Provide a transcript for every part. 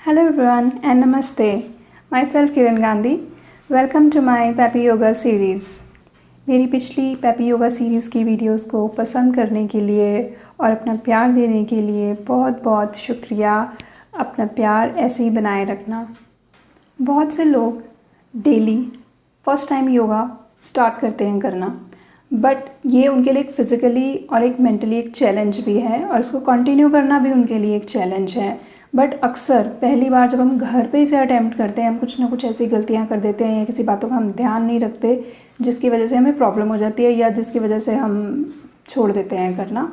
Hello everyone and Namaste. Myself Kiran Gandhi. Welcome to my Peppy Yoga series. मेरी पिछली Peppy Yoga series की videos को पसंद करने के लिए और अपना प्यार देने के लिए बहुत बहुत शुक्रिया। अपना प्यार ऐसे ही बनाए रखना। बहुत से लोग daily first time yoga start करते हैं करना, बट ये उनके लिए एक फ़िज़िकली और एक मेंटली एक चैलेंज भी है और उसको कंटिन्यू करना भी उनके लिए एक चैलेंज है। बट अक्सर पहली बार जब हम घर पे इसे अटैम्प्ट करते हैं, हम कुछ ना कुछ ऐसी गलतियां कर देते हैं या किसी बातों का हम ध्यान नहीं रखते जिसकी वजह से हमें प्रॉब्लम हो जाती है या जिसकी वजह से हम छोड़ देते हैं करना।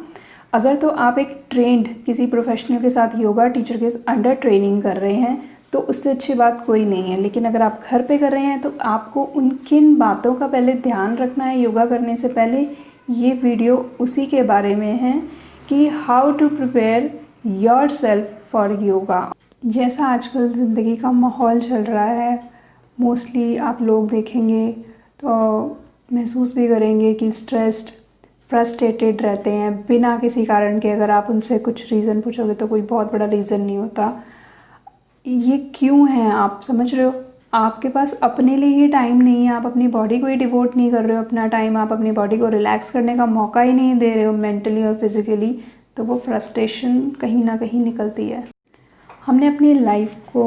अगर तो आप एक ट्रेंड किसी प्रोफेशनल के साथ योगा टीचर के अंडर ट्रेनिंग कर रहे हैं तो उससे अच्छी बात कोई नहीं है। लेकिन अगर आप घर पे कर रहे हैं तो आपको उन किन बातों का पहले ध्यान रखना है योगा करने से पहले। ये वीडियो उसी के बारे में है कि how to prepare your self for yoga. जैसा आजकल ज़िंदगी का माहौल चल रहा है, मोस्टली आप लोग देखेंगे तो महसूस भी करेंगे कि स्ट्रेस्ड फ्रस्ट्रेटेड रहते हैं बिना किसी कारण के। अगर आप उनसे कुछ रीज़न पूछोगे तो कोई बहुत बड़ा रीज़न नहीं होता। ये क्यों है आप समझ रहे हो? आपके पास अपने लिए ही टाइम नहीं है, आप अपनी बॉडी को ही डिवोट नहीं कर रहे हो अपना टाइम, आप अपनी बॉडी को रिलैक्स करने का मौका ही नहीं दे रहे हो मेंटली और फिज़िकली, तो वो फ्रस्ट्रेशन कहीं ना कहीं निकलती है। हमने अपनी लाइफ को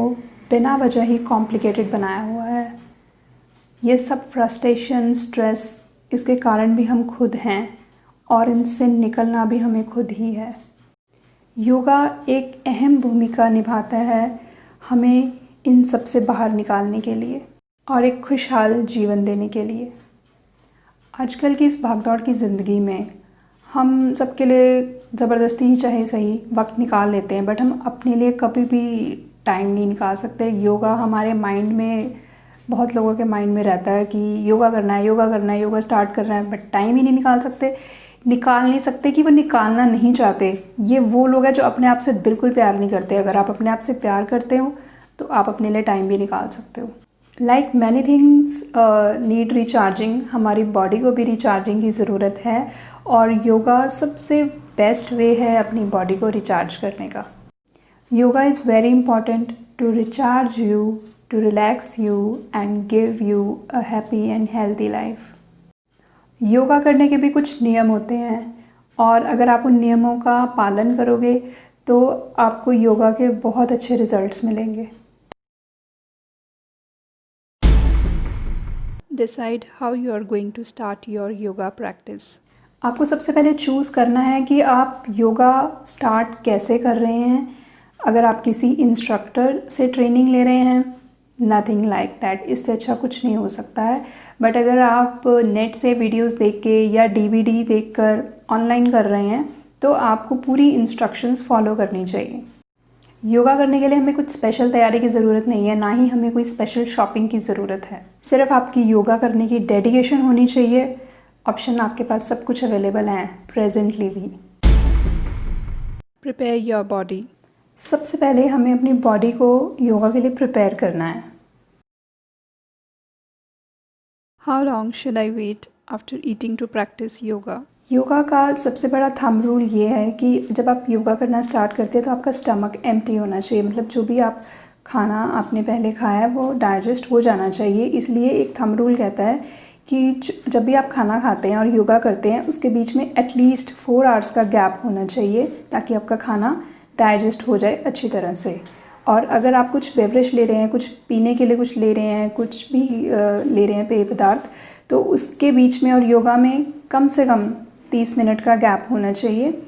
बिना वजह ही कॉम्प्लिकेटेड बनाया हुआ है। ये सब फ्रस्ट्रेशन स्ट्रेस इसके कारण भी हम खुद हैं और इनसे निकलना भी हमें खुद ही है। योगा एक अहम भूमिका निभाता है हमें इन सब से बाहर निकालने के लिए और एक खुशहाल जीवन देने के लिए। आजकल की इस भागदौड़ की ज़िंदगी में हम सबके लिए ज़बरदस्ती ही चाहे सही वक्त निकाल लेते हैं, बट हम अपने लिए कभी भी टाइम नहीं निकाल सकते। योगा हमारे माइंड में, बहुत लोगों के माइंड में रहता है कि योगा करना है, योगा करना है, योगा स्टार्ट करना है, बट टाइम ही नहीं निकाल नहीं सकते कि वो निकालना नहीं चाहते। ये वो लोग हैं जो अपने आप से बिल्कुल प्यार नहीं करते। अगर आप अपने आप से प्यार करते हो तो आप अपने लिए टाइम भी निकाल सकते हो। Like many things need recharging, हमारी बॉडी को भी रिचार्जिंग की ज़रूरत है और योगा सबसे बेस्ट वे है अपनी बॉडी को रिचार्ज करने का। Yoga is very important to recharge you, to relax you and give you a happy and healthy life. Yoga करने के भी कुछ नियम होते हैं और अगर आप उन नियमों का पालन करोगे तो आपको योगा के बहुत अच्छे रिजल्ट्स मिलेंगे। Decide how you are going to start your yoga practice. आपको सबसे पहले चूज़ करना है कि आप योगा स्टार्ट कैसे कर रहे हैं। अगर आप किसी इंस्ट्रक्टर से ट्रेनिंग ले रहे हैं, नथिंग लाइक दैट, इससे अच्छा कुछ नहीं हो सकता है। बट अगर आप नेट से वीडियोस देख के या डीवीडी देखकर ऑनलाइन कर रहे हैं तो आपको पूरी इंस्ट्रक्शंस फॉलो करनी चाहिए। योगा करने के लिए हमें कुछ स्पेशल तैयारी की ज़रूरत नहीं है, ना ही हमें कोई स्पेशल शॉपिंग की ज़रूरत है। सिर्फ आपकी योगा करने की डेडिकेशन होनी चाहिए। ऑप्शन आपके पास सब कुछ अवेलेबल हैं प्रेजेंटली भी। Prepare your body. सबसे पहले हमें अपनी बॉडी को योगा के लिए प्रिपेयर करना है। How long should I wait after eating to practice yoga. Yoga का सबसे बड़ा थंब रूल ये है कि जब आप योगा करना स्टार्ट करते हैं तो आपका स्टमक एम्प्टी होना चाहिए, मतलब जो भी आप खाना आपने पहले खाया है वो डाइजेस्ट हो जाना चाहिए। इसलिए एक थंब रूल कहता है कि जब भी आप खाना खाते हैं और योगा करते हैं उसके बीच में एटलीस्ट 4 आवर्स का गैप होना चाहिए ताकि आपका खाना डाइजेस्ट हो जाए अच्छी तरह से। और अगर आप कुछ बेवरेज ले रहे हैं, कुछ पीने के लिए कुछ ले रहे हैं, कुछ भी ले रहे हैं पेय पदार्थ, तो उसके बीच में और योगा में कम से कम 30 मिनट का गैप होना चाहिए।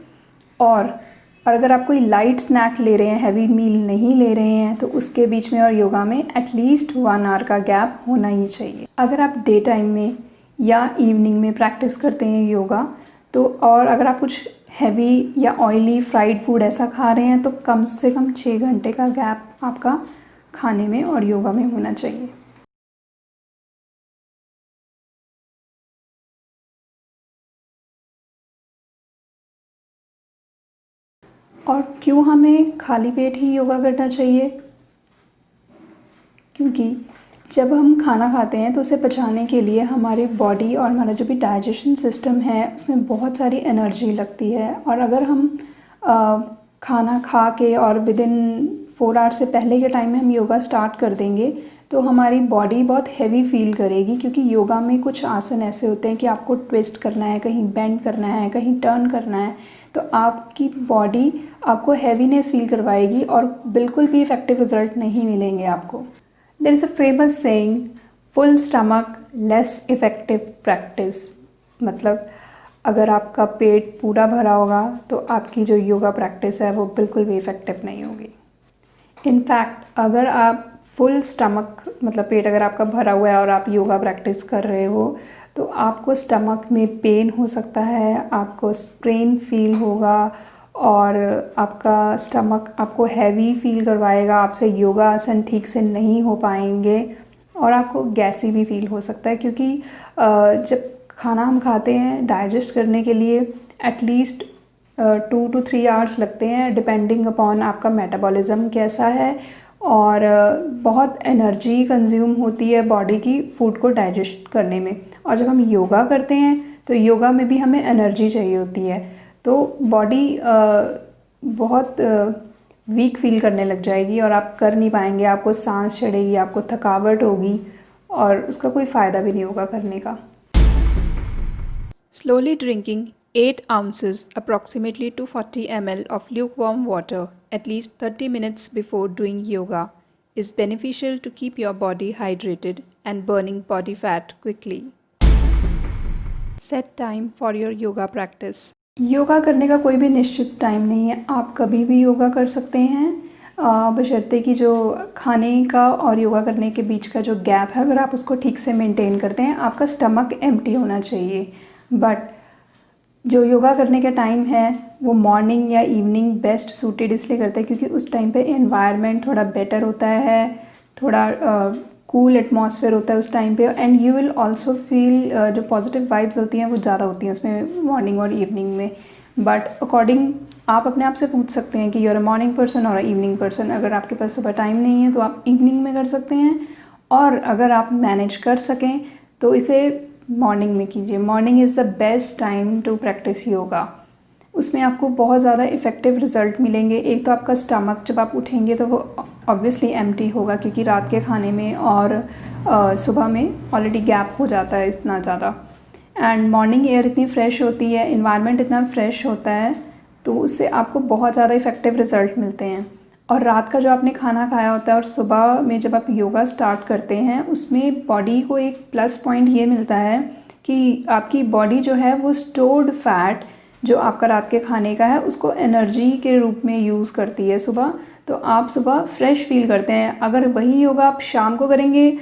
और अगर आप कोई लाइट स्नैक ले रहे हैं, हैवी मील नहीं ले रहे हैं, तो उसके बीच में और योगा में एटलीस्ट 1 आवर का गैप होना ही चाहिए। अगर आप डे टाइम में या इवनिंग में प्रैक्टिस करते हैं योगा तो, और अगर आप कुछ हैवी या ऑयली फ्राइड फूड ऐसा खा रहे हैं तो कम से कम 6 घंटे का गैप आपका खाने में और योगा में होना चाहिए। और क्यों हमें खाली पेट ही योगा करना चाहिए? क्योंकि जब हम खाना खाते हैं तो उसे पचाने के लिए हमारी बॉडी और हमारा जो भी डाइजेशन सिस्टम है उसमें बहुत सारी एनर्जी लगती है। और अगर हम खाना खा के और विदिन 4 आवर से पहले के टाइम में हम योगा स्टार्ट कर देंगे तो हमारी बॉडी बहुत हैवी फील करेगी, क्योंकि योगा में कुछ आसन ऐसे होते हैं कि आपको ट्विस्ट करना है, कहीं बेंड करना है, कहीं टर्न करना है, तो आपकी बॉडी आपको हैवीनेस फील करवाएगी और बिल्कुल भी इफ़ेक्टिव रिजल्ट नहीं मिलेंगे आपको। There is a famous saying, full stomach less effective practice. मतलब अगर आपका पेट पूरा भरा होगा तो आपकी जो योगा प्रैक्टिस है वो बिल्कुल भी इफ़ेक्टिव नहीं होगी। इनफैक्ट अगर आप फुल स्टमक, मतलब पेट अगर आपका भरा हुआ है और आप योगा प्रैक्टिस कर रहे हो तो आपको स्टमक में पेन हो सकता है, आपको स्ट्रेन फील होगा और आपका स्टमक आपको हैवी फील करवाएगा, आपसे योगा आसन ठीक से नहीं हो पाएंगे और आपको गैसी भी फील हो सकता है, क्योंकि जब खाना हम खाते हैं डाइजेस्ट करने के लिए एटलीस्ट 2 to 3 आवर्स लगते हैं, डिपेंडिंग अपॉन आपका मेटाबॉलिज्म कैसा है, और बहुत एनर्जी कंज्यूम होती है बॉडी की फूड को डाइजेस्ट करने में। और जब हम योगा करते हैं तो योगा में भी हमें एनर्जी चाहिए होती है, तो बॉडी बहुत वीक फील करने लग जाएगी और आप कर नहीं पाएंगे, आपको सांस चढ़ेगी, आपको थकावट होगी और उसका कोई फ़ायदा भी नहीं होगा करने का। Slowly drinking 8 ounces, approximately 240 ml of lukewarm water at least 30 minutes before doing yoga is beneficial to keep your body hydrated and burning body fat quickly. Set time for your yoga practice. Yoga करने का कोई भी निश्चित time नहीं है, आप कभी भी योगा कर सकते हैं, बशर्ते कि जो खाने का और योगा करने के बीच का जो गैप है अगर आप उसको ठीक से मेंटेन करते हैं। आपका स्टमक एम्प्टी होना चाहिए, बट जो योगा करने का टाइम है वो मॉर्निंग या इवनिंग बेस्ट सूटेड इसलिए करते हैं क्योंकि उस टाइम पे एनवायरनमेंट थोड़ा बेटर होता है, थोड़ा कूल एटमॉस्फेयर होता है उस टाइम पे, and you will also feel जो पॉजिटिव वाइब्स होती हैं वो ज़्यादा होती हैं उसमें मॉर्निंग और इवनिंग में। बट अकॉर्डिंग आप अपने आप से पूछ सकते हैं कि you are a morning person और इवनिंग पर्सन। अगर आपके पास सुबह टाइम नहीं है तो आप इवनिंग में कर सकते हैं, और अगर आप मैनेज कर सकें तो इसे मॉर्निंग में कीजिए। Morning is the best time to practice yoga. उसमें आपको बहुत ज़्यादा इफ़ेक्टिव रिज़ल्ट मिलेंगे। एक तो आपका स्टमक जब आप उठेंगे तो वो ऑब्वियसली एम्प्टी होगा क्योंकि रात के खाने में और सुबह में ऑलरेडी गैप हो जाता है इतना ज़्यादा, एंड मॉर्निंग एयर इतनी फ्रेश होती है, इन्वायरमेंट इतना फ्रेश होता है, तो उससे आपको बहुत ज़्यादा इफ़ेक्टिव रिज़ल्ट मिलते हैं। और रात का जो आपने खाना खाया होता है और सुबह में जब आप योगा स्टार्ट करते हैं उसमें बॉडी को एक प्लस पॉइंट ये मिलता है कि आपकी बॉडी जो है वो स्टोर्ड फैट जो आपका रात के खाने का है उसको एनर्जी के रूप में यूज़ करती है सुबह, तो आप सुबह फ्रेश फील करते हैं। अगर वही योगा आप शाम को करेंगे,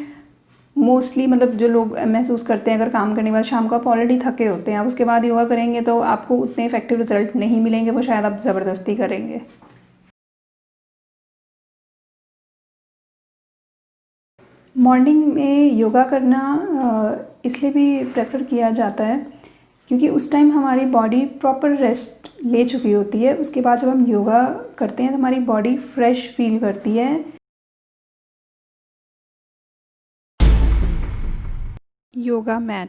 मोस्टली मतलब जो लोग महसूस करते हैं अगर काम करने के बाद शाम को आप ऑलरेडी थके होते हैं, आप उसके बाद योगा करेंगे तो आपको उतने इफेक्टिव रिजल्ट नहीं मिलेंगे, वो शायद आप ज़बरदस्ती करेंगे। मॉर्निंग में योगा करना इसलिए भी प्रेफर किया जाता है क्योंकि उस टाइम हमारी बॉडी प्रॉपर रेस्ट ले चुकी होती है। उसके बाद जब हम योगा करते हैं तो हमारी बॉडी फ्रेश फील करती है। योगा मैट।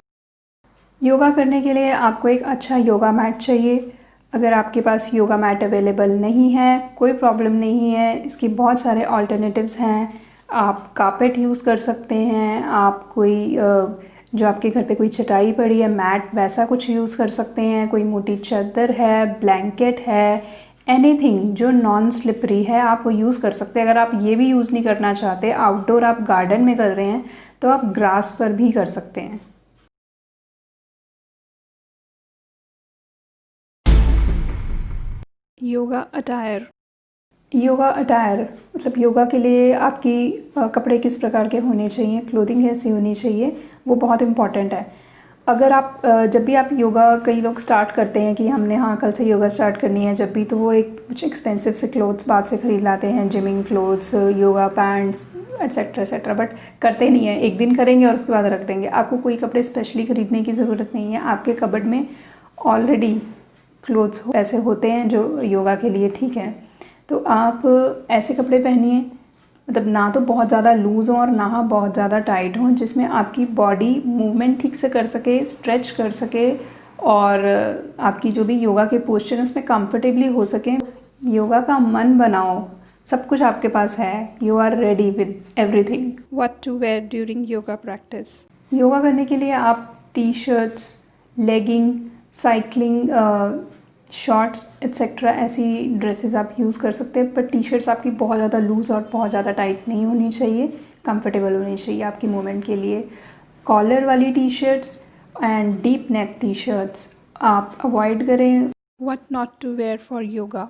योगा करने के लिए आपको एक अच्छा योगा मैट चाहिए। अगर आपके पास योगा मैट अवेलेबल नहीं है कोई प्रॉब्लम नहीं है, इसकी बहुत सारे ऑल्टरनेटिव्स हैं। आप कारपेट यूज़ कर सकते हैं, आप कोई जो आपके घर पे कोई चटाई पड़ी है मैट वैसा कुछ यूज़ कर सकते हैं, कोई मोटी चादर है, ब्लैंकेट है, एनीथिंग जो नॉन स्लिपरी है आप वो यूज़ कर सकते हैं। अगर आप ये भी यूज़ नहीं करना चाहते, आउटडोर आप गार्डन में कर रहे हैं तो आप ग्रास पर भी कर सकते हैं। योगा अटायर। योगा अटायर मतलब योगा के लिए आपकी कपड़े किस प्रकार के होने चाहिए, क्लोथिंग कैसी होनी चाहिए, वो बहुत इम्पॉर्टेंट है। अगर आप जब भी आप योगा, कई लोग स्टार्ट करते हैं कि हमने हाँ कल से योगा स्टार्ट करनी है, जब भी तो वो एक कुछ एक्सपेंसिव से क्लोथ्स बाद से ख़रीद लाते हैं, gymming clothes, yoga pants etcetera etcetera, but करते नहीं है। एक दिन करेंगे और उसके बाद रख देंगे। आपको कोई कपड़े स्पेशली ख़रीदने की ज़रूरत नहीं है, आपके कबर्ड में ऑलरेडी क्लोथ्स ऐसे होते हैं जो योगा के लिए ठीक है। तो आप ऐसे कपड़े पहनिए, मतलब ना तो बहुत ज़्यादा लूज़ हो और ना बहुत ज़्यादा टाइट हो, जिसमें आपकी बॉडी मूवमेंट ठीक से कर सके, स्ट्रेच कर सके और आपकी जो भी योगा के पोस्चर उसमें कंफर्टेबली हो सके। योगा का मन बनाओ, सब कुछ आपके पास है, you are ready with everything. What to wear during yoga practice. Yoga करने के लिए आप T shirts, leggings, cycling shorts et cetera ऐसी ड्रेसेस आप यूज़ कर सकते हैं, पर टी शर्ट्स आपकी बहुत ज़्यादा लूज़ और बहुत ज़्यादा टाइट नहीं होनी चाहिए, कंफर्टेबल होनी चाहिए आपकी मूवमेंट के लिए। कॉलर वाली T shirts and deep neck T shirts आप अवॉइड करें। What not to wear for yoga.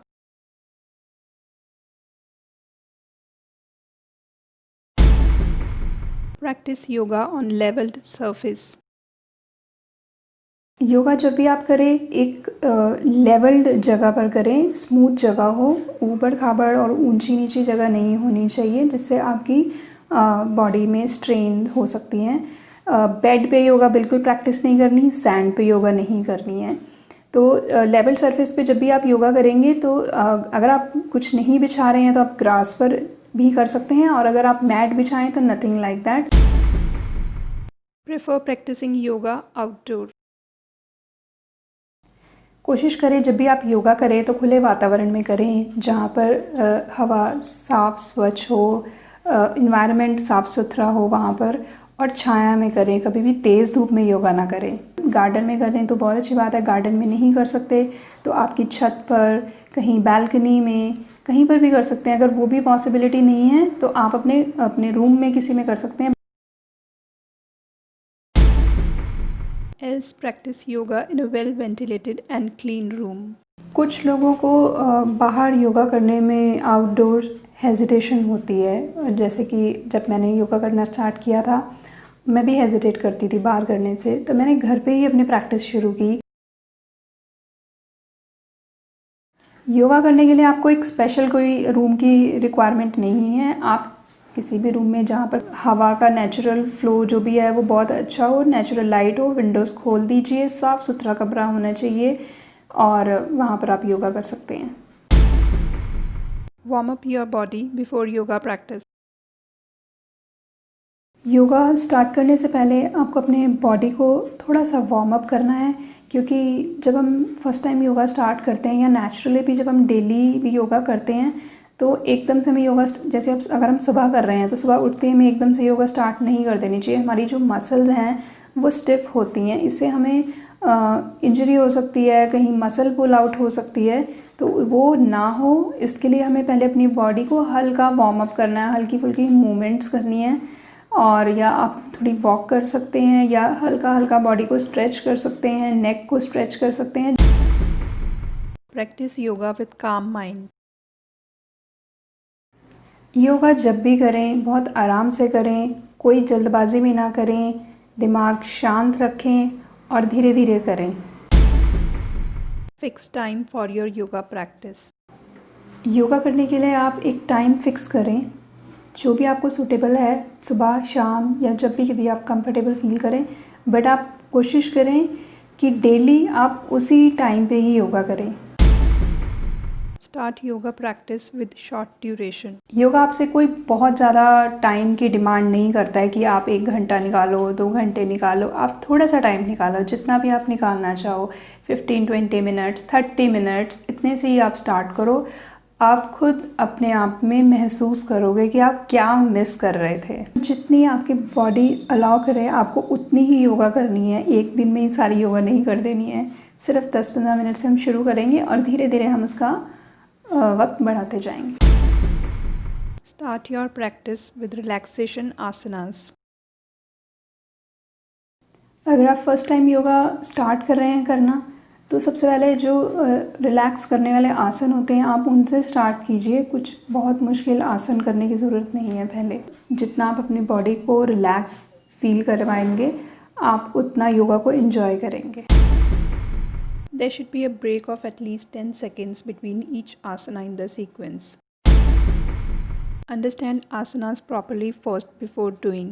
Practice yoga on levelled surface. Yoga जब भी आप करें एक लेवल्ड जगह पर करें, स्मूथ जगह हो, ऊबड़ खाबड़ और ऊंची नीची जगह नहीं होनी चाहिए जिससे आपकी बॉडी में स्ट्रेन हो सकती हैं। बेड पे योगा बिल्कुल प्रैक्टिस नहीं करनी, सैंड पे योगा नहीं करनी है। तो लेवल सरफेस पे जब भी आप योगा करेंगे तो अगर आप कुछ नहीं बिछा रहे हैं तो आप ग्रास पर भी कर सकते हैं, और अगर आप मैट बिछाएं तो nothing like that. Prefer practising yoga outdoor. कोशिश करें जब भी आप योगा करें तो खुले वातावरण में करें, जहाँ पर हवा साफ़ स्वच्छ हो, इन्वायरमेंट साफ़ सुथरा हो वहाँ पर, और छाया में करें। कभी भी तेज़ धूप में योगा ना करें। गार्डन में करें तो बहुत अच्छी बात है, गार्डन में नहीं कर सकते तो आपकी छत पर, कहीं बालकनी में, कहीं पर भी कर सकते हैं। अगर वो भी पॉसिबिलिटी नहीं है तो आप अपने रूम में किसी में कर सकते हैं। Else practice yoga in a well ventilated and clean room. कुछ लोगों को बाहर योगा करने में आउटडोर हेजिटेशन होती है, जैसे कि जब मैंने योगा करना स्टार्ट किया था मैं भी हेजिटेट करती थी बाहर करने से, तो मैंने घर पे ही अपनी प्रैक्टिस शुरू की। योगा करने के लिए आपको एक स्पेशल कोई रूम की रिक्वायरमेंट नहीं है। आप किसी भी रूम में जहाँ पर हवा का नेचुरल फ्लो जो भी है वो बहुत अच्छा हो, नेचुरल लाइट हो, विंडोज़ खोल दीजिए, साफ़ सुथरा कमरा होना चाहिए और वहाँ पर आप योगा कर सकते हैं। Warm up your body before yoga practice. Yoga start करने से पहले आपको अपने बॉडी को थोड़ा सा वार्म अप करना है, क्योंकि जब हम फर्स्ट टाइम योगा स्टार्ट करते हैं या नेचुरली भी जब हम डेली भी योगा करते हैं तो एकदम से हमें योगा, जैसे अब अगर हम सुबह कर रहे हैं तो सुबह उठते ही हमें एकदम से योगा स्टार्ट नहीं कर देनी चाहिए। हमारी जो मसल्स हैं वो स्टिफ होती हैं, इससे हमें इंजरी हो सकती है, कहीं मसल पुल आउट हो सकती है। तो वो ना हो इसके लिए हमें पहले अपनी बॉडी को हल्का वार्म अप करना है, हल्की फुल्की मूवमेंट्स करनी है, और या आप थोड़ी वॉक कर सकते हैं या हल्का हल्का बॉडी को स्ट्रेच कर सकते हैं, नेक को स्ट्रेच कर सकते हैं। प्रैक्टिस योगा विद काम माइंड। योगा जब भी करें बहुत आराम से करें, कोई जल्दबाजी में ना करें, दिमाग शांत रखें और धीरे धीरे करें। Fix time for your yoga practice. Yoga करने के लिए आप एक टाइम फिक्स करें जो भी आपको सूटेबल है, सुबह, शाम या जब भी कभी आप कंफर्टेबल फील करें, बट आप कोशिश करें कि डेली आप उसी टाइम पे ही योगा करें। Start yoga practice with short duration. Yoga आपसे कोई बहुत ज़्यादा टाइम की डिमांड नहीं करता है कि आप 1 घंटा निकालो, 2 घंटे निकालो। आप थोड़ा सा टाइम निकालो, जितना भी आप निकालना चाहो, 15-20 मिनट्स, 30 मिनट्स, इतने से ही आप स्टार्ट करो। आप खुद अपने आप में महसूस करोगे कि आप क्या मिस कर रहे थे। जितनी आपकी बॉडी अलाउ करे आपको उतनी ही योगा करनी है, एक दिन में ही सारी योगा नहीं कर देनी है। सिर्फ 10-15 मिनट से हम शुरू करेंगे और धीरे धीरे हम उसका वक्त बढ़ाते जाएंगे। Start your practice with relaxation आसनास। अगर आप फर्स्ट टाइम योगा स्टार्ट कर रहे हैं करना तो सबसे पहले जो रिलैक्स करने वाले आसन होते हैं आप उनसे स्टार्ट कीजिए। कुछ बहुत मुश्किल आसन करने की ज़रूरत नहीं है। पहले जितना आप अपनी बॉडी को रिलैक्स फील करवाएंगे आप उतना योगा को एंजॉय करेंगे। There should be a break of at least 10 seconds between each asana in the sequence. Understand asanas properly first before doing.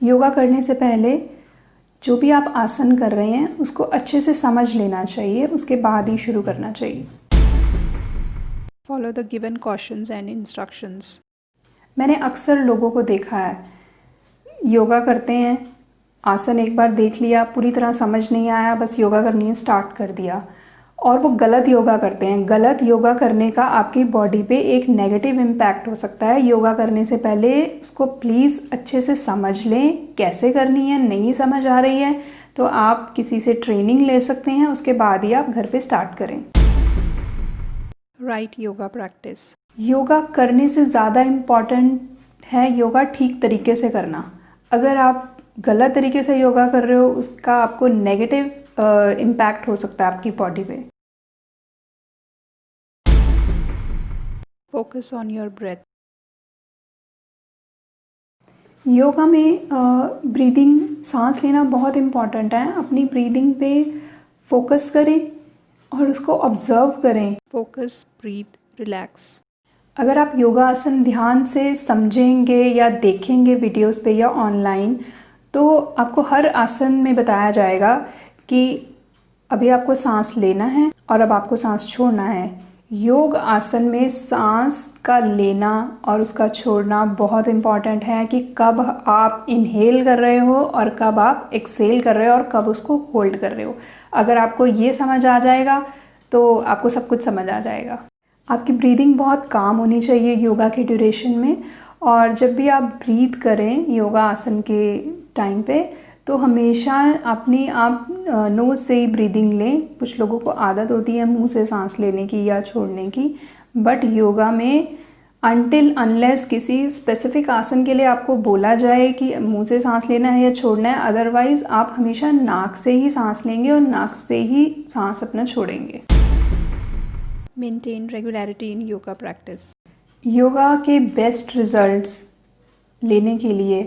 Yoga करने से पहले जो भी आप आसन कर रहे हैं उसको अच्छे से समझ लेना चाहिए, उसके बाद ही शुरू करना चाहिए। Follow the given cautions and instructions. मैंने अक्सर लोगों को देखा है, योगा करते हैं, आसन एक बार देख लिया, पूरी तरह समझ नहीं आया, बस योगा करनी है स्टार्ट कर दिया, और वो गलत योगा करते हैं। गलत योगा करने का आपकी बॉडी पे एक नेगेटिव इम्पैक्ट हो सकता है। योगा करने से पहले उसको प्लीज़ अच्छे से समझ लें कैसे करनी है। नहीं समझ आ रही है तो आप किसी से ट्रेनिंग ले सकते हैं, उसके बाद ही आप घर पे स्टार्ट करें। Right yoga practice. योगा करने से ज़्यादा इम्पॉर्टेंट है योगा ठीक तरीके से करना। अगर आप गलत तरीके से योगा कर रहे हो उसका आपको नेगेटिव इम्पैक्ट हो सकता है आपकी बॉडी पे। Focus on your breath. Yoga में ब्रीदिंग, सांस लेना बहुत इम्पॉर्टेंट है। अपनी ब्रीदिंग पे फोकस करें और उसको ऑब्जर्व करें। Focus, breath, relax. अगर आप योगा आसन ध्यान से समझेंगे या देखेंगे वीडियोस पे या ऑनलाइन, तो आपको हर आसन में बताया जाएगा कि अभी आपको सांस लेना है और अब आपको सांस छोड़ना है। योग आसन में सांस का लेना और उसका छोड़ना बहुत इम्पॉर्टेंट है कि कब आप इनहेल कर रहे हो और कब आप एक्सेल कर रहे हो और कब उसको होल्ड कर रहे हो। अगर आपको ये समझ आ जाएगा तो आपको सब कुछ समझ आ जाएगा। आपकी ब्रीदिंग बहुत काम होनी चाहिए योगा के ड्यूरेशन में, और जब भी आप ब्रीथ करें योगा आसन के टाइम पे तो हमेशा अपनी आप नोज़ से ही ब्रीदिंग लें। कुछ लोगों को आदत होती है मुंह से सांस लेने की या छोड़ने की, बट योगा में अनटिल अनलेस किसी स्पेसिफिक आसन के लिए आपको बोला जाए कि मुंह से सांस लेना है या छोड़ना है, अदरवाइज़ आप हमेशा नाक से ही सांस लेंगे और नाक से ही सांस अपना छोड़ेंगे। मेंटेन रेगुलरिटी इन योगा प्रैक्टिस। योगा के बेस्ट रिजल्ट्स लेने के लिए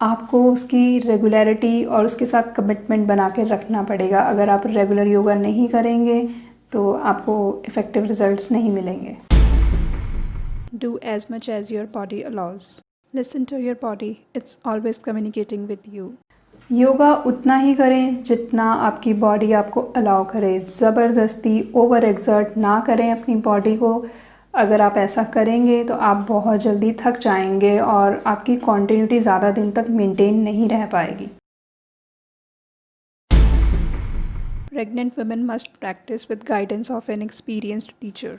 आपको उसकी रेगुलरिटी और उसके साथ कमिटमेंट बना के रखना पड़ेगा। अगर आप रेगुलर योगा नहीं करेंगे तो आपको इफ़ेक्टिव रिजल्ट्स नहीं मिलेंगे। Do as much as your body allows. Listen to your body, it's always communicating with you. Yoga उतना ही करें जितना आपकी बॉडी आपको अलाउ करे। ज़बरदस्ती ओवर एक्सर्ट ना करें अपनी बॉडी को। अगर आप ऐसा करेंगे तो आप बहुत जल्दी थक जाएंगे और आपकी कॉन्टिन्यूटी ज़्यादा दिन तक मेंटेन नहीं रह पाएगी। Pregnant women must practice with guidance of N experienced teacher.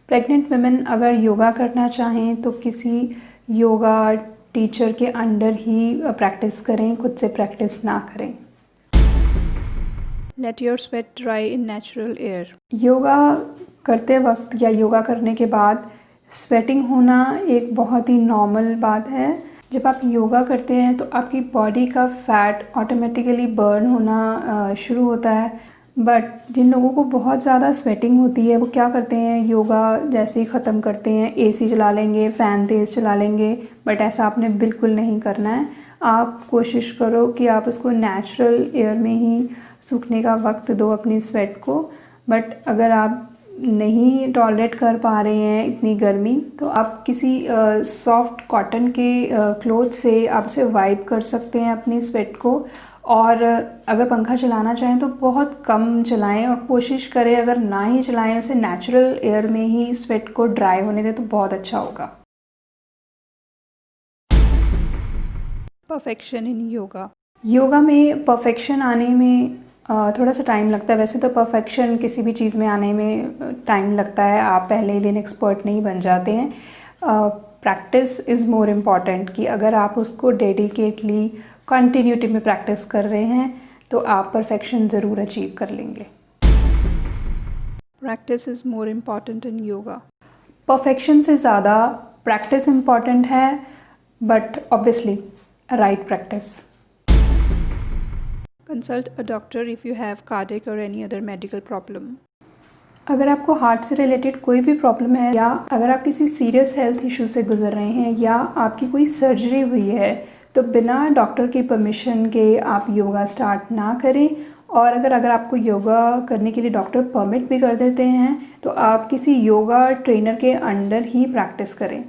Pregnant women अगर योगा करना चाहें तो किसी योगा टीचर के अंडर ही प्रैक्टिस करें, खुद से प्रैक्टिस ना करें। Let your sweat dry in natural air. Yoga करते वक्त या योगा करने के बाद स्वेटिंग होना एक बहुत ही नॉर्मल बात है। जब आप योगा करते हैं तो आपकी बॉडी का फैट ऑटोमेटिकली बर्न होना शुरू होता है, बट जिन लोगों को बहुत ज़्यादा स्वेटिंग होती है वो क्या करते हैं, योगा जैसे ही ख़त्म करते हैं एसी चला लेंगे, फ़ैन तेज़ चला लेंगे, बट ऐसा आपने बिल्कुल नहीं करना है। आप कोशिश करो कि आप उसको नेचुरल एयर में ही सूखने का वक्त दो अपनी स्वेट को। बट अगर आप नहीं टॉलरेट कर पा रहे हैं इतनी गर्मी तो आप किसी सॉफ्ट कॉटन के क्लॉथ से आप उसे वाइप कर सकते हैं अपनी स्वेट को। और अगर पंखा चलाना चाहें तो बहुत कम चलाएं और कोशिश करें अगर ना ही चलाएं उसे नेचुरल एयर में ही स्वेट को ड्राई होने दें तो बहुत अच्छा होगा। Perfection in yoga. योगा में परफेक्शन आने में थोड़ा सा टाइम लगता है। वैसे तो परफेक्शन किसी भी चीज़ में आने में टाइम लगता है, आप पहले ही दिन एक्सपर्ट नहीं बन जाते हैं। प्रैक्टिस इज़ मोर इम्पॉर्टेंट कि अगर आप उसको डेडिकेटली कंटिन्यूटी में प्रैक्टिस कर रहे हैं तो आप परफेक्शन ज़रूर अचीव कर लेंगे। Practice is more important in yoga. Perfection से ज़्यादा प्रैक्टिस इम्पॉर्टेंट है, but obviously right practice. Consult a doctor if you have cardiac और एनी अदर मेडिकल प्रॉब्लम। अगर आपको हार्ट से रिलेटेड कोई भी प्रॉब्लम है या अगर आप किसी सीरियस हेल्थ इशू से गुजर रहे हैं या आपकी कोई सर्जरी हुई है तो बिना डॉक्टर की परमिशन के आप योगा स्टार्ट ना करें। और अगर आपको योगा करने के लिए डॉक्टर परमिट भी कर देते हैं तो आप किसी योगा ट्रेनर के अंडर ही प्रैक्टिस करें।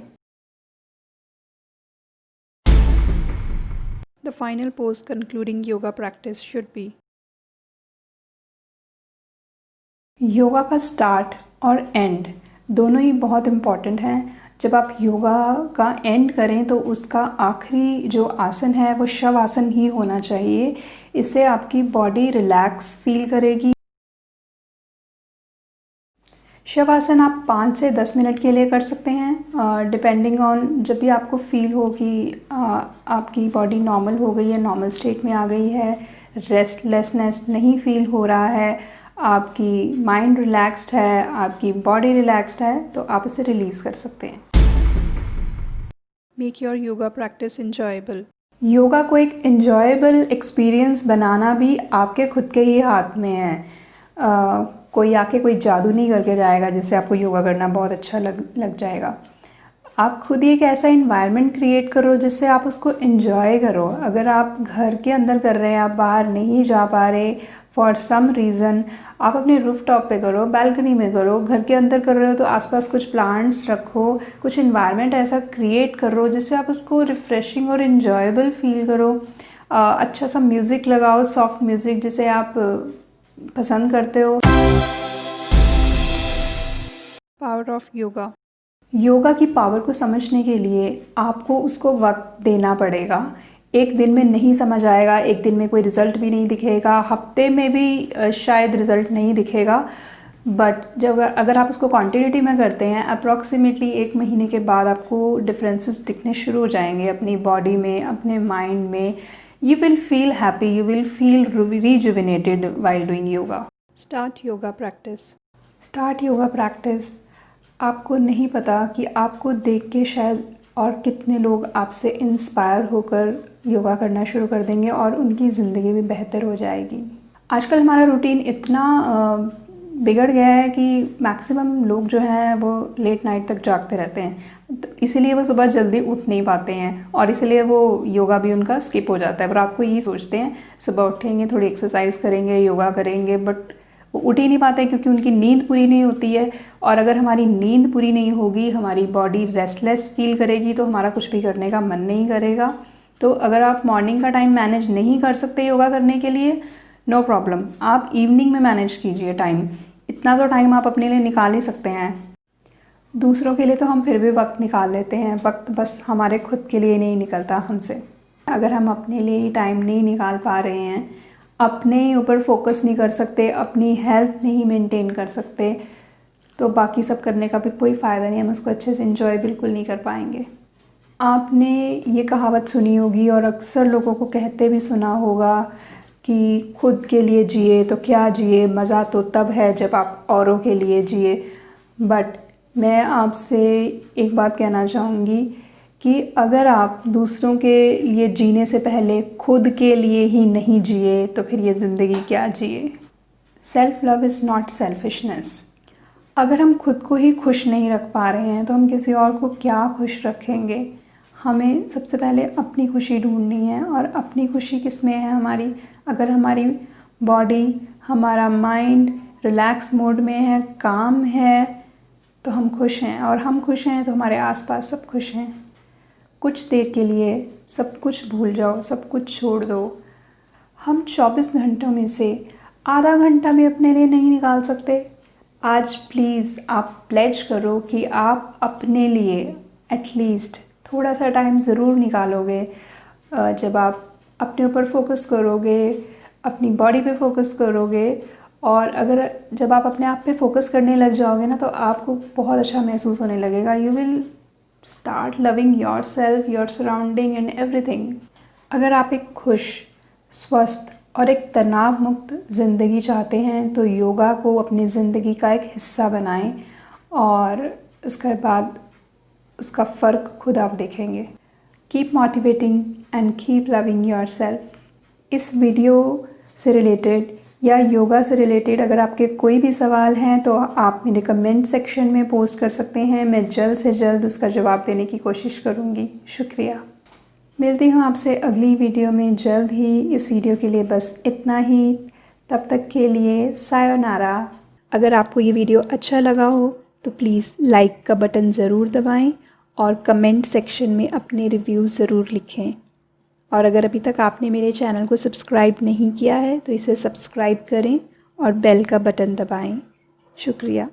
The final pose concluding yoga practice should be। Yoga का स्टार्ट और एंड दोनों ही बहुत इम्पॉर्टेंट हैं। जब आप योगा का एंड करें तो उसका आखिरी जो आसन है वो शव आसन ही होना चाहिए। इससे आपकी बॉडी रिलैक्स फील करेगी। शवासन आप 5 से 10 मिनट के लिए कर सकते हैं, डिपेंडिंग ऑन जब भी आपको फील हो कि आपकी बॉडी नॉर्मल हो गई है, नॉर्मल स्टेट में आ गई है, रेस्टलेसनेस नहीं फील हो रहा है, आपकी माइंड रिलैक्स्ड है, आपकी बॉडी रिलैक्स्ड है, तो आप उसे रिलीज़ कर सकते हैं। Make your yoga practice enjoyable. Yoga को एक इंजॉयबल एक्सपीरियंस बनाना भी आपके खुद के ही हाथ में है। कोई आके कोई जादू नहीं करके जाएगा जिससे आपको योगा करना बहुत अच्छा लग जाएगा। आप खुद ही एक ऐसा इन्वायरमेंट क्रिएट करो जिससे आप उसको इन्जॉय करो। अगर आप घर के अंदर कर रहे हैं, आप बाहर नहीं जा पा रहे फॉर सम रीज़न, आप अपने रूफ टॉप पे करो, बालकनी में करो। घर के अंदर कर रहे हो तो आसपास कुछ प्लांट्स रखो, कुछ इन्वायरमेंट ऐसा क्रिएट करो जिससे आप उसको रिफ़्रेशिंग और इन्जॉयबल फील करो। अच्छा सा म्यूज़िक लगाओ, सॉफ्ट म्यूज़िक जिसे आप पसंद करते हो। Power of yoga. योगा की पावर को समझने के लिए आपको उसको वक्त देना पड़ेगा। एक दिन में नहीं समझ आएगा, एक दिन में कोई रिज़ल्ट भी नहीं दिखेगा, हफ्ते में भी शायद रिज़ल्ट नहीं दिखेगा, बट जब अगर आप उसको कॉन्टिन्यूटी में करते हैं, अप्रॉक्सीमेटली 1 महीने के बाद आपको डिफरेंसेस दिखने शुरू हो जाएंगे अपनी बॉडी में, अपने माइंड में। You will feel happy, you will feel rejuvenated while doing yoga. Start yoga practice. Start yoga practice. आपको नहीं पता कि आपको देख के शायद और कितने लोग आपसे इंस्पायर होकर योगा करना शुरू कर देंगे और उनकी ज़िंदगी भी बेहतर हो जाएगी। आजकल हमारा रूटीन इतना बिगड़ गया है कि मैक्सिमम लोग जो हैं वो लेट नाइट तक जागते रहते हैं, तो इसीलिए वो सुबह जल्दी उठ नहीं पाते हैं और इसीलिए वो योगा भी उनका स्किप हो जाता है। रात को यही सोचते हैं सुबह उठेंगे, थोड़ी एक्सरसाइज करेंगे, योगा करेंगे, बट वो उठ ही नहीं पाते क्योंकि उनकी नींद पूरी नहीं होती है। और अगर हमारी नींद पूरी नहीं होगी, हमारी बॉडी रेस्टलेस फील करेगी, तो हमारा कुछ भी करने का मन नहीं करेगा। तो अगर आप मॉर्निंग का टाइम मैनेज नहीं कर सकते योगा करने के लिए, नो प्रॉब्लम, आप इवनिंग में मैनेज कीजिए टाइम। इतना तो टाइम आप अपने लिए निकाल ही सकते हैं। दूसरों के लिए तो हम फिर भी वक्त निकाल लेते हैं, वक्त बस हमारे खुद के लिए नहीं निकलता हमसे। अगर हम अपने लिए ही टाइम नहीं निकाल पा रहे हैं, अपने ऊपर फोकस नहीं कर सकते, अपनी हेल्थ नहीं मेंटेन कर सकते, तो बाकी सब करने का भी कोई फ़ायदा नहीं, हम उसको अच्छे से एंजॉय बिल्कुल नहीं कर पाएंगे। आपने ये कहावत सुनी होगी और अक्सर लोगों को कहते भी सुना होगा कि खुद के लिए जिए तो क्या जिए, मज़ा तो तब है जब आप औरों के लिए जिए। बट मैं आपसे एक बात कहना चाहूँगी कि अगर आप दूसरों के लिए जीने से पहले खुद के लिए ही नहीं जिए तो फिर ये ज़िंदगी क्या जिए। Self love is not selfishness. अगर हम खुद को ही खुश नहीं रख पा रहे हैं तो हम किसी और को क्या खुश रखेंगे। हमें सबसे पहले अपनी खुशी ढूंढनी है, और अपनी खुशी किस में है हमारी। अगर हमारी बॉडी, हमारा माइंड रिलैक्स मोड में है, काम है, तो हम खुश हैं, और हम खुश हैं तो हमारे आसपास सब खुश हैं। कुछ देर के लिए सब कुछ भूल जाओ, सब कुछ छोड़ दो। हम 24 घंटों में से आधा घंटा भी अपने लिए नहीं निकाल सकते। आज प्लीज़ आप प्लेज करो कि आप अपने लिए एटलीस्ट थोड़ा सा टाइम ज़रूर निकालोगे। जब आप अपने ऊपर फोकस करोगे, अपनी बॉडी पे फोकस करोगे, और अगर जब आप अपने आप पे फोकस करने लग जाओगे ना, तो आपको बहुत अच्छा महसूस होने लगेगा। You will start loving your self, your surrounding and everything. अगर आप एक खुश, स्वस्थ और एक तनाव मुक्त ज़िंदगी चाहते हैं तो योगा को अपनी ज़िंदगी का एक हिस्सा बनाएं, और इसके बाद उसका फ़र्क खुद आप देखेंगे। Keep motivating and keep loving your self. इस वीडियो से रिलेटेड या योगा से रिलेटेड अगर आपके कोई भी सवाल हैं तो आप मेरे कमेंट सेक्शन में पोस्ट कर सकते हैं। मैं जल्द से जल्द उसका जवाब देने की कोशिश करूँगी। शुक्रिया। मिलती हूँ आपसे अगली वीडियो में जल्द ही। इस वीडियो के लिए बस इतना ही। तब तक के लिए सायोनारा। अगर आपको ये वीडियो अच्छा लगा हो तो प्लीज़ लाइक का बटन ज़रूर दबाएं और कमेंट सेक्शन में अपने रिव्यूज़ ज़रूर लिखें। और अगर अभी तक आपने मेरे चैनल को सब्सक्राइब नहीं किया है तो इसे सब्सक्राइब करें और बेल का बटन दबाएं। शुक्रिया।